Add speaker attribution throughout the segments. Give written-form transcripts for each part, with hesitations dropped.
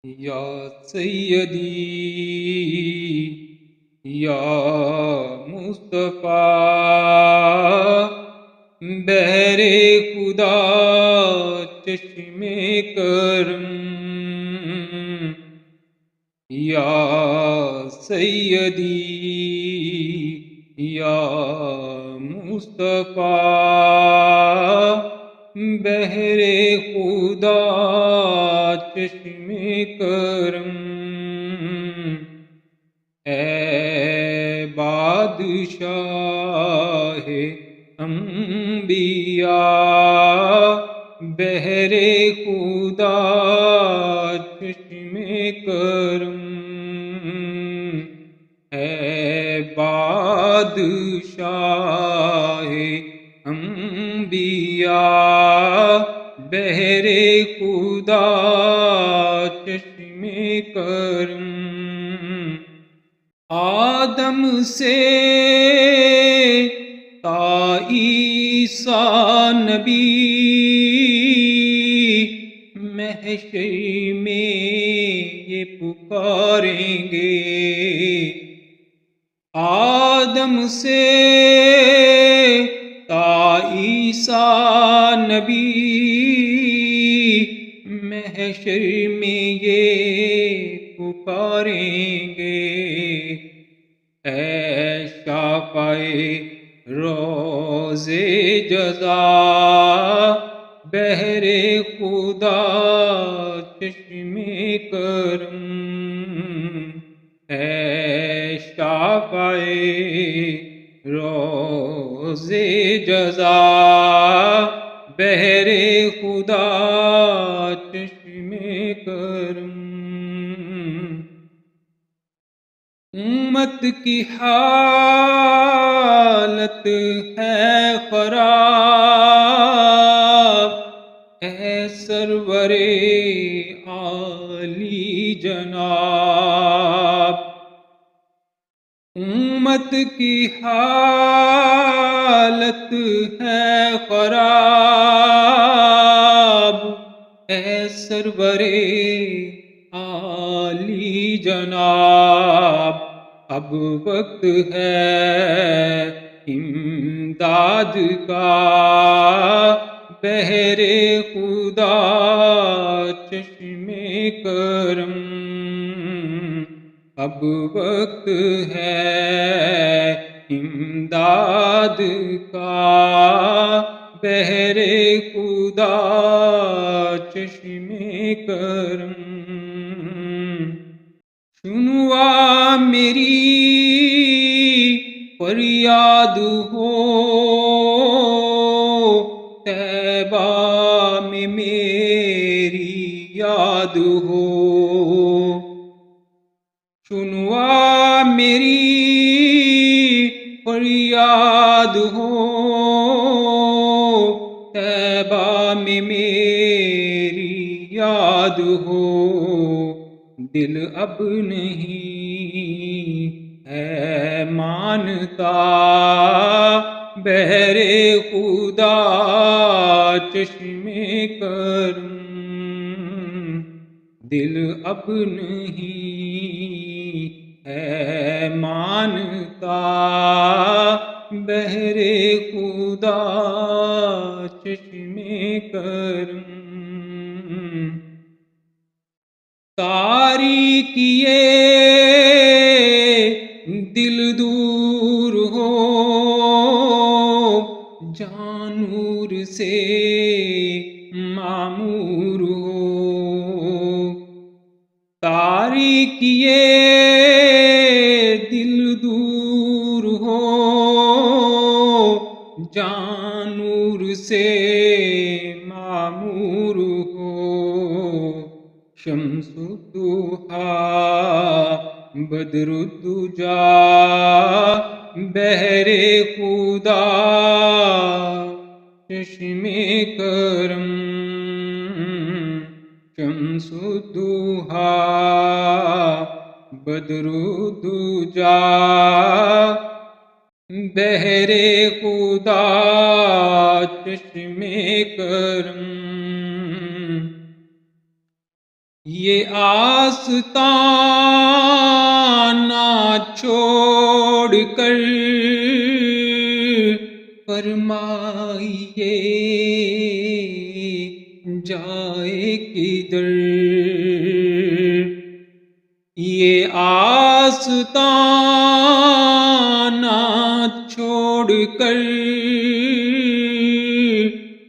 Speaker 1: یا سیدی یا مصطفیٰ، بحر خدا چشم کرم، یا سیدی یا مصطفیٰ، بحر خدا چشم کرم، اے بادشاہ انبیاء، بحر خدا چشم کرم، اے بادشاہ انبیاء، بحر خدا چشم کرم، آدم سے تا عیسیٰ نبی، محشر میں یہ پکاریں گے، آدم سے تا عیسیٰ نبی، محشر میں یہ پکاریں گے، اے شافع روز جزا، بحر خدا چشم کرم، اے شافع روز جزا، بحر خدا چشم کرم، امت کی حالت ہے خراب، اے سرور عالی جناب، امت کی حالت ہے خراب، اے سرور عالی جناب، اب وقت ہے امداد کا، بحر خدا چشم کرم، اب وقت ہے امداد کا، بحر خدا چشم کرم، سنوا میری فریاد ہو، طیبہ میں میری یاد ہو، سنوا میری فریاد ہو، طیبہ میں میری یاد ہو، دل اب نہیں ہے مانتا، بحر خدا چشم کرم، دل اب نہیں ہے مانتا، بحر خدا چشم کرم، تاریکیے دل دور ہو، جان نور سے معمور ہو، تاریکیے دل دور ہو، جان نور سے معمور ہو، شمس الضحیٰ بدر الدجا، بحر خدا چشم کرم، شمس الضحیٰ بدر الدجا، بحر خدا چشم کرم، یہ آستانہ چھوڑ کر فرمائیے جائے کدھر، یہ آستانہ چھوڑ کر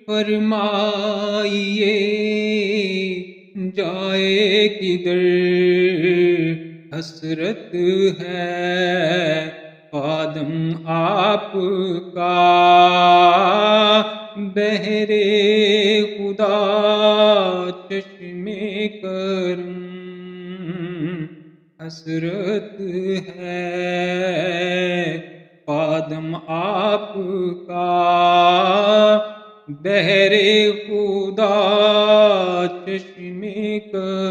Speaker 1: فرمائیے جائے کدھر، حسرت ہے قدم آپ کا بہر خدا چشم کرم، حسرت ہے قدم آپ کا بہر خدا چشم کرم۔